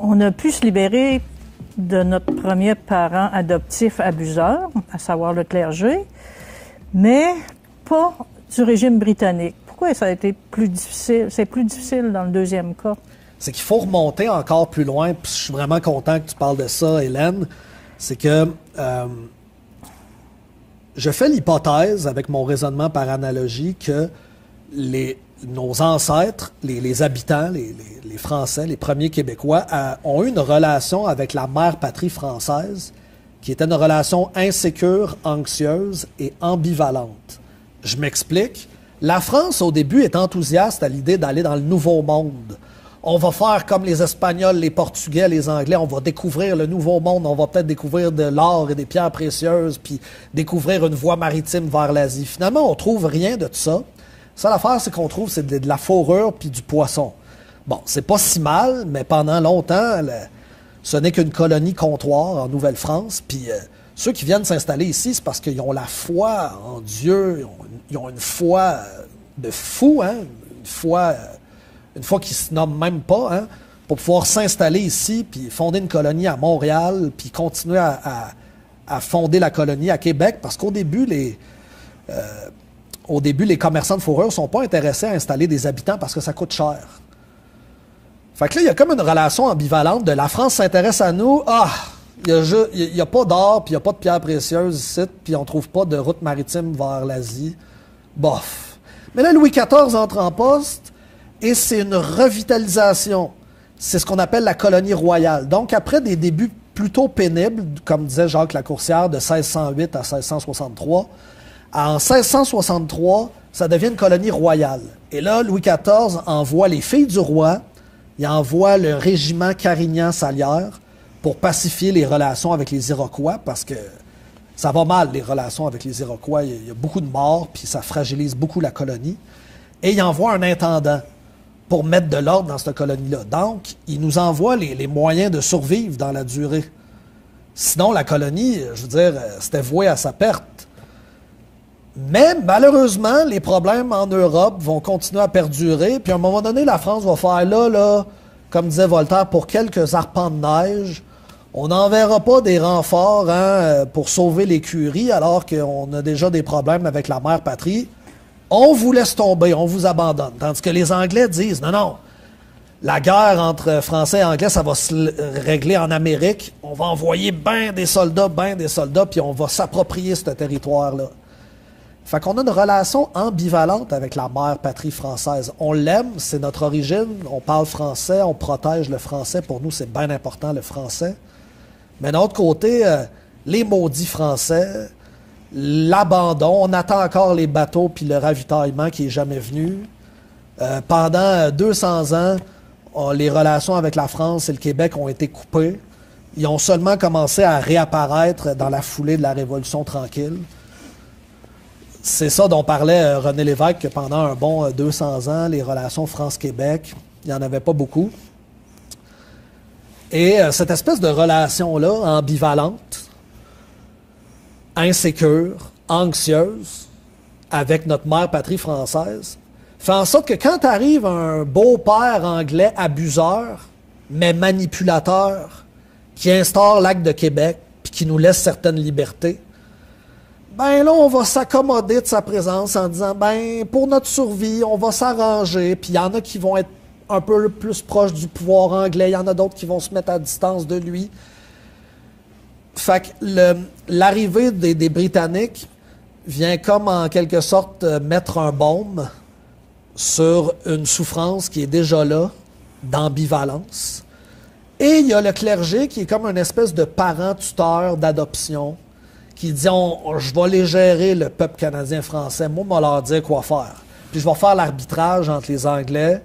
on a pu se libérer de notre premier parent adoptif abuseur, à savoir le clergé, mais pas du régime britannique. Pourquoi ça a été plus difficile? C'est plus difficile dans le deuxième cas. C'est qu'il faut remonter encore plus loin, puis je suis vraiment content que tu parles de ça, Hélène. C'est que je fais l'hypothèse, avec mon raisonnement par analogie, que nos ancêtres, les habitants, les Français, les premiers Québécois, ont eu une relation avec la mère patrie française qui était une relation insécure, anxieuse et ambivalente. Je m'explique. La France, au début, est enthousiaste à l'idée d'aller dans le Nouveau Monde. On va faire comme les Espagnols, les Portugais, les Anglais, on va découvrir le Nouveau Monde, on va peut-être découvrir de l'or et des pierres précieuses, puis découvrir une voie maritime vers l'Asie. Finalement, on trouve rien de tout ça. Ça, l'affaire, c'est qu'on trouve c'est de la fourrure puis du poisson. Bon, c'est pas si mal, mais pendant longtemps, ce n'est qu'une colonie comptoir en Nouvelle-France, puis ceux qui viennent s'installer ici, c'est parce qu'ils ont la foi en Dieu, ils ont une foi de fou, hein, une foi qui se nomme même pas, hein, pour pouvoir s'installer ici, puis fonder une colonie à Montréal, puis continuer à fonder la colonie à Québec, parce qu'au début, les commerçants de fourrure ne sont pas intéressés à installer des habitants parce que ça coûte cher. Fait que là, il y a comme une relation ambivalente de la France s'intéresse à nous, il n'y a pas d'or, puis il n'y a pas de pierres précieuses ici, puis on ne trouve pas de route maritime vers l'Asie. Bof. Mais là, Louis XIV entre en poste, et c'est une revitalisation. C'est ce qu'on appelle la colonie royale. Donc, après des débuts plutôt pénibles, comme disait Jacques Lacourcière, de 1608 à 1663, en 1663, ça devient une colonie royale. Et là, Louis XIV envoie les filles du roi, il envoie le régiment Carignan-Salière pour pacifier les relations avec les Iroquois, parce que ça va mal, les relations avec les Iroquois. Il y a beaucoup de morts, puis ça fragilise beaucoup la colonie. Et il envoie un intendant pour mettre de l'ordre dans cette colonie-là. Donc, il nous envoie les moyens de survivre dans la durée. Sinon, la colonie, je veux dire, c'était voué à sa perte. Mais malheureusement, les problèmes en Europe vont continuer à perdurer. Puis à un moment donné, la France va faire là, comme disait Voltaire, pour quelques arpents de neige, on n'enverra pas des renforts pour sauver l'écurie alors qu'on a déjà des problèmes avec la mère patrie. On vous laisse tomber, on vous abandonne. Tandis que les Anglais disent, non, la guerre entre Français et Anglais, ça va se régler en Amérique. On va envoyer ben des soldats, puis on va s'approprier ce territoire-là. Fait qu'on a une relation ambivalente avec la mère patrie française. On l'aime, c'est notre origine, on parle français, on protège le français. Pour nous, c'est bien important, le français. Mais d'un autre côté, les maudits français, l'abandon, on attend encore les bateaux puis le ravitaillement qui n'est jamais venu. Pendant 200 ans, les relations avec la France et le Québec ont été coupées. Ils ont seulement commencé à réapparaître dans la foulée de la Révolution tranquille. C'est ça dont parlait René Lévesque, que pendant un bon 200 ans, les relations France-Québec, il n'y en avait pas beaucoup. Et cette espèce de relation-là, ambivalente, insécure, anxieuse, avec notre mère patrie française, fait en sorte que quand arrive un beau-père anglais abuseur, mais manipulateur, qui instaure l'acte de Québec, puis qui nous laisse certaines libertés, ben là, on va s'accommoder de sa présence en disant, ben, pour notre survie, on va s'arranger. Puis il y en a qui vont être un peu plus proches du pouvoir anglais, il y en a d'autres qui vont se mettre à distance de lui. Fait que l'arrivée des Britanniques vient comme en quelque sorte mettre un baume sur une souffrance qui est déjà là, d'ambivalence. Et il y a le clergé qui est comme une espèce de parent tuteur d'adoption, qui dit je vais les gérer, le peuple canadien-français. Moi, je vais leur dire quoi faire. Puis je vais faire l'arbitrage entre les Anglais,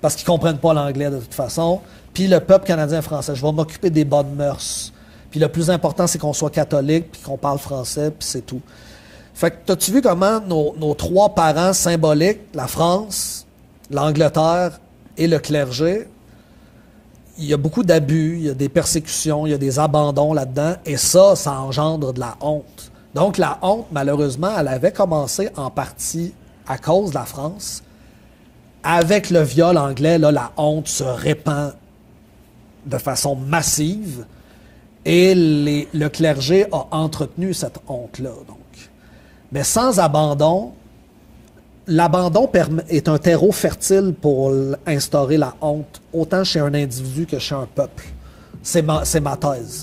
parce qu'ils ne comprennent pas l'anglais de toute façon, puis le peuple canadien-français. Je vais m'occuper des bonnes mœurs. Puis le plus important, c'est qu'on soit catholique, puis qu'on parle français, puis c'est tout. Fait que, t'as-tu vu comment nos trois parents symboliques, la France, l'Angleterre et le clergé, il y a beaucoup d'abus, il y a des persécutions, il y a des abandons là-dedans, et ça engendre de la honte. Donc la honte, malheureusement, elle avait commencé en partie à cause de la France. Avec le viol anglais, là, la honte se répand, de façon massive et le clergé a entretenu cette honte-là. Mais sans abandon, l'abandon est un terreau fertile pour instaurer la honte, autant chez un individu que chez un peuple. C'est ma thèse.